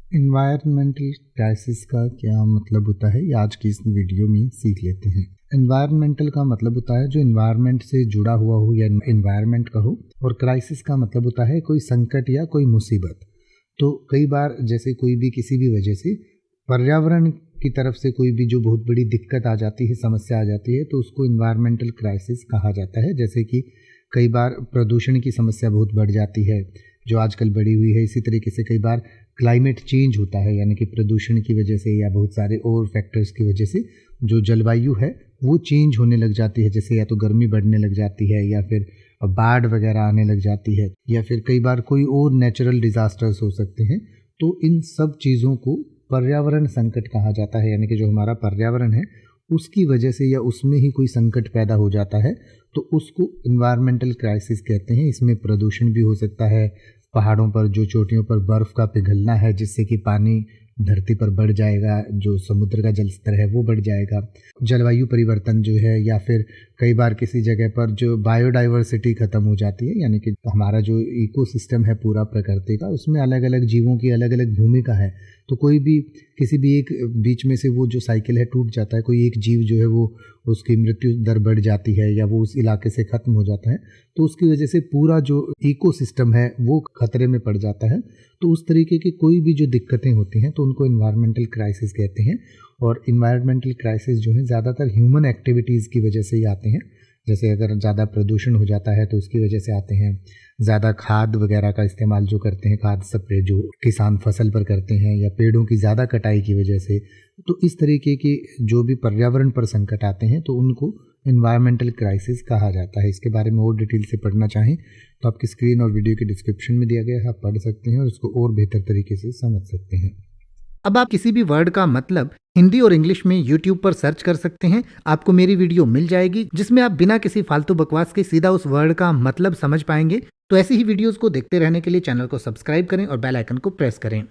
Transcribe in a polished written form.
Environmental crisis का क्या मतलब होता है, ये आज की इस वीडियो में सीख लेते हैं। इन्वायरमेंटल का मतलब होता है जो इन्वायरमेंट से जुड़ा हुआ हो या इन्वायरमेंट का हो, और क्राइसिस का मतलब होता है कोई संकट या कोई मुसीबत। तो कई बार जैसे कोई भी किसी भी वजह से पर्यावरण की तरफ से कोई भी जो बहुत बड़ी दिक्कत आ जाती है, समस्या आ जाती है, तो उसको इन्वायरमेंटल क्राइसिस कहा जाता है। जैसे कि कई बार प्रदूषण की समस्या बहुत बढ़ जाती है जो आजकल बढ़ी हुई है। इसी तरीके से कई बार क्लाइमेट चेंज होता है, यानी कि प्रदूषण की वजह से या बहुत सारे और फैक्टर्स की वजह से जो जलवायु है वो चेंज होने लग जाती है। जैसे या तो गर्मी बढ़ने लग जाती है, या फिर बाढ़ वगैरह आने लग जाती है, या फिर कई बार कोई और नेचुरल डिज़ास्टर्स हो सकते हैं। तो इन सब चीज़ों को पर्यावरण संकट कहा जाता है, यानी कि जो हमारा पर्यावरण है उसकी वजह से या उसमें ही कोई संकट पैदा हो जाता है तो उसको इन्वायरमेंटल क्राइसिस कहते हैं। इसमें प्रदूषण भी हो सकता है, पहाड़ों पर जो चोटियों पर बर्फ़ का पिघलना है जिससे कि पानी धरती पर बढ़ जाएगा, जो समुद्र का जल स्तर है वो बढ़ जाएगा, जलवायु परिवर्तन जो है, या फिर कई बार किसी जगह पर जो बायोडाइवर्सिटी ख़त्म हो जाती है, यानी कि हमारा जो इकोसिस्टम है पूरा प्रकृति का, उसमें अलग अलग जीवों की अलग अलग भूमिका है। तो कोई भी किसी भी एक बीच में से वो जो साइकिल है टूट जाता है, कोई एक जीव जो है वो उसकी मृत्यु दर बढ़ जाती है या वो उस इलाके से ख़त्म हो जाता है, तो उसकी वजह से पूरा जो इकोसिस्टम है वो खतरे में पड़ जाता है। तो उस तरीके की कोई भी जो दिक्कतें होती हैं तो उनको इन्वायरमेंटल क्राइसिस कहते हैं। और इन्वायरमेंटल क्राइसिस जो है ज़्यादातर ह्यूमन एक्टिविटीज़ की वजह से ही आते हैं। जैसे अगर ज़्यादा प्रदूषण हो जाता है तो उसकी वजह से आते हैं, ज़्यादा खाद वगैरह का इस्तेमाल जो करते हैं, खाद स्प्रे जो किसान फसल पर करते हैं, या पेड़ों की ज़्यादा कटाई की वजह से। तो इस तरीके के जो भी पर्यावरण पर संकट आते हैं तो उनको इन्वायरमेंटल क्राइसिस कहा जाता है। इसके बारे में और डिटेल से पढ़ना चाहें तो आपकी स्क्रीन और वीडियो के डिस्क्रिप्शन में दिया गया है, आप पढ़ सकते हैं और इसको और बेहतर तरीके से समझ सकते हैं। अब आप किसी भी वर्ड का मतलब हिंदी और इंग्लिश में YouTube पर सर्च कर सकते हैं, आपको मेरी वीडियो मिल जाएगी जिसमें आप बिना किसी फालतू बकवास के सीधा उस वर्ड का मतलब समझ पाएंगे। तो ऐसी ही वीडियोस को देखते रहने के लिए चैनल को सब्सक्राइब करें और बेल आइकन को प्रेस करें।